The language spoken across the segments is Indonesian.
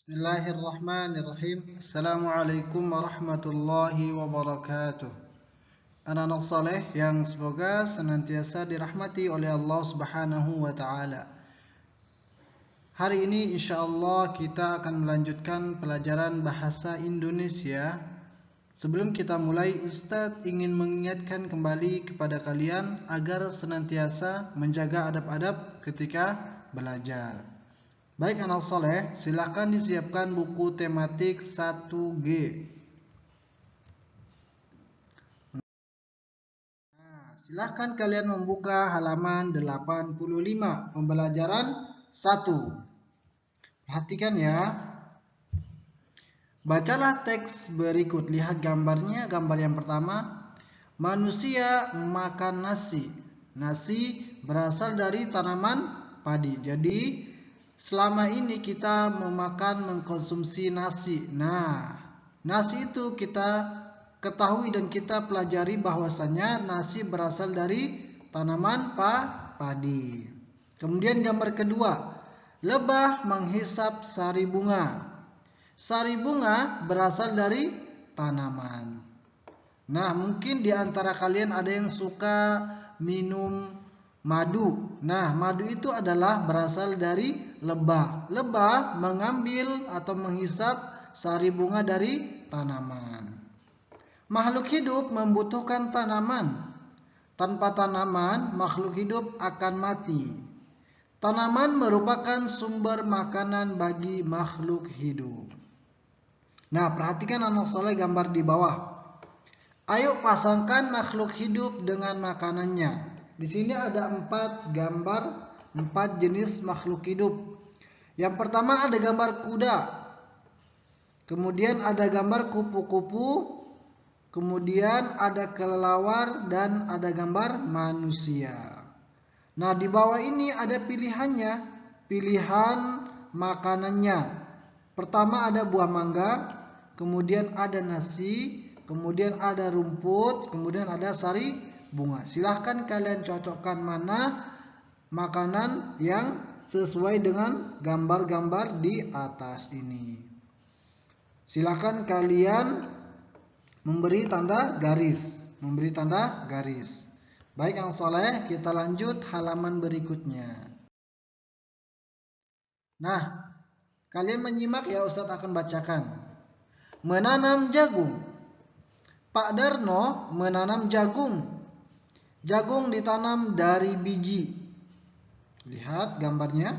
Bismillahirrahmanirrahim. Assalamualaikum warahmatullahi wabarakatuh. Anak-anak saleh yang semoga senantiasa dirahmati oleh Allah Subhanahu wa taala. Hari ini insyaallah kita akan melanjutkan pelajaran bahasa Indonesia. Sebelum kita mulai, Ustadz ingin mengingatkan kembali kepada kalian agar senantiasa menjaga adab-adab ketika belajar. Baik anak soleh, silakan disiapkan buku tematik 1G. Silakan kalian membuka halaman 85, pembelajaran 1. Perhatikan ya. Bacalah teks berikut. Lihat gambarnya. Gambar yang pertama, manusia makan nasi. Nasi berasal dari tanaman padi. Jadi selama ini kita mengkonsumsi nasi. Nah, nasi itu kita ketahui dan kita pelajari bahwasanya nasi berasal dari tanaman padi. Kemudian gambar kedua, lebah menghisap sari bunga. Sari bunga berasal dari tanaman. Nah, mungkin di antara kalian ada yang suka minum madu. Nah, madu itu adalah berasal dari lebah. Lebah mengambil atau menghisap sari bunga dari tanaman. Makhluk hidup membutuhkan tanaman. Tanpa tanaman, makhluk hidup akan mati. Tanaman merupakan sumber makanan bagi makhluk hidup. Nah, perhatikan anak soleh gambar di bawah. Ayo pasangkan makhluk hidup dengan makanannya. Di sini ada 4 gambar, 4 jenis makhluk hidup. Yang pertama ada gambar kuda. Kemudian ada gambar kupu-kupu. Kemudian ada kelelawar dan ada gambar manusia. Nah, di bawah ini ada pilihannya, pilihan makanannya. Pertama ada buah mangga, kemudian ada nasi, kemudian ada rumput, kemudian ada sari bunga. Silahkan kalian cocokkan mana makanan yang sesuai dengan gambar-gambar di atas ini. Silahkan kalian memberi tanda garis. Baik yang soleh, kita lanjut halaman berikutnya. Nah, kalian menyimak ya, Ustadz akan bacakan. Menanam jagung. Pak Darno menanam jagung. Jagung ditanam dari biji. Lihat gambarnya.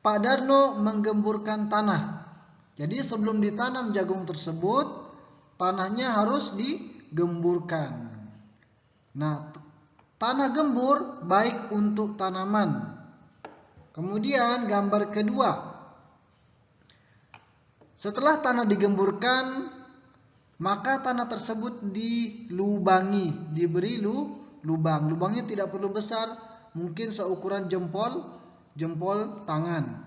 Pak Darno menggemburkan tanah. Jadi sebelum ditanam jagung tersebut, tanahnya harus digemburkan. Nah, tanah gembur baik untuk tanaman. Kemudian gambar kedua. Setelah tanah digemburkan, maka tanah tersebut dilubangi, diberi lubang. Lubangnya tidak perlu besar, mungkin seukuran jempol tangan.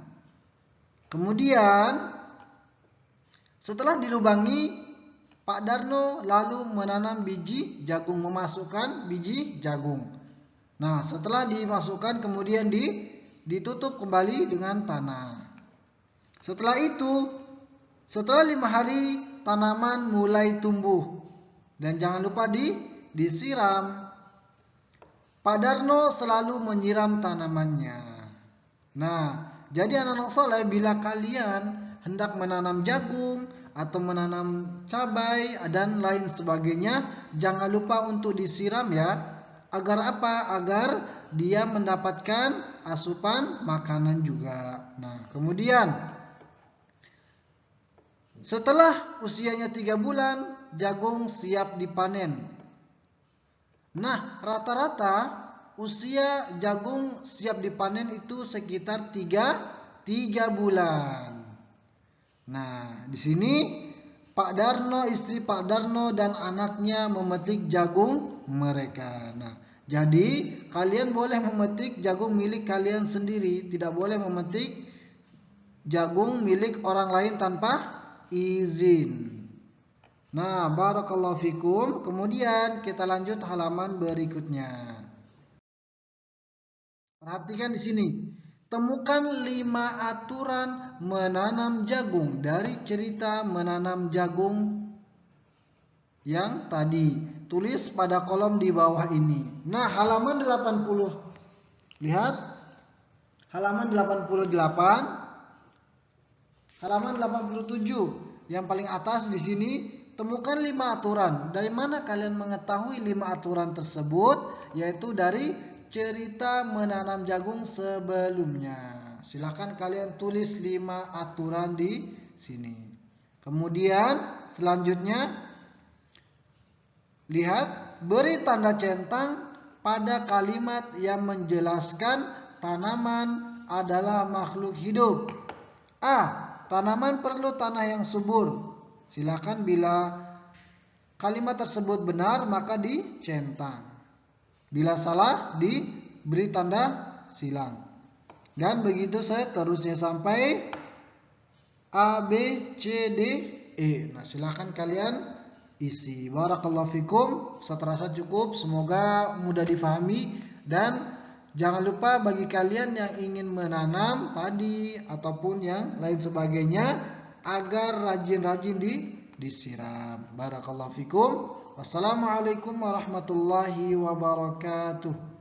Kemudian setelah dilubangi, Pak Darno lalu menanam biji jagung, memasukkan biji jagung. Nah, setelah dimasukkan kemudian ditutup kembali dengan tanah. Setelah itu, setelah 5 hari tanaman mulai tumbuh dan jangan lupa disiram. Pak Darno selalu menyiram tanamannya. Nah, jadi anak-anak soleh, bila kalian hendak menanam jagung atau menanam cabai dan lain sebagainya, jangan lupa untuk disiram ya. Agar apa? Agar dia mendapatkan asupan makanan juga. Nah, kemudian setelah usianya 3 bulan, jagung siap dipanen. Nah, rata-rata usia jagung siap dipanen itu sekitar 3 bulan. Nah, di sini Pak Darno, istri Pak Darno dan anaknya memetik jagung mereka. Nah, jadi kalian boleh memetik jagung milik kalian sendiri, tidak boleh memetik jagung milik orang lain tanpa izin. Nah, barakallahu fikum. Kemudian kita lanjut halaman berikutnya. Perhatikan di sini. Temukan 5 aturan menanam jagung. Dari cerita menanam jagung yang tadi. Tulis pada kolom di bawah ini. Nah, halaman 80. Lihat. Halaman 88. Halaman 87. Yang paling atas di sini, temukan 5 aturan. Dari mana kalian mengetahui 5 aturan tersebut? Yaitu dari cerita menanam jagung sebelumnya. Silahkan kalian tulis 5 aturan di sini. Kemudian selanjutnya, lihat, beri tanda centang pada kalimat yang menjelaskan tanaman adalah makhluk hidup. A. Tanaman perlu tanah yang subur. Silakan bila kalimat tersebut benar maka dicentang. Bila salah diberi tanda silang. Dan begitu seterusnya sampai A, B, C, D, E. Nah, silakan kalian isi. Barakallahu fikum. Seterasa cukup. Semoga mudah difahami. Dan jangan lupa bagi kalian yang ingin menanam padi ataupun yang lain sebagainya, agar rajin-rajin disiram. Barakallahu fikum. Wassalamualaikum warahmatullahi wabarakatuh.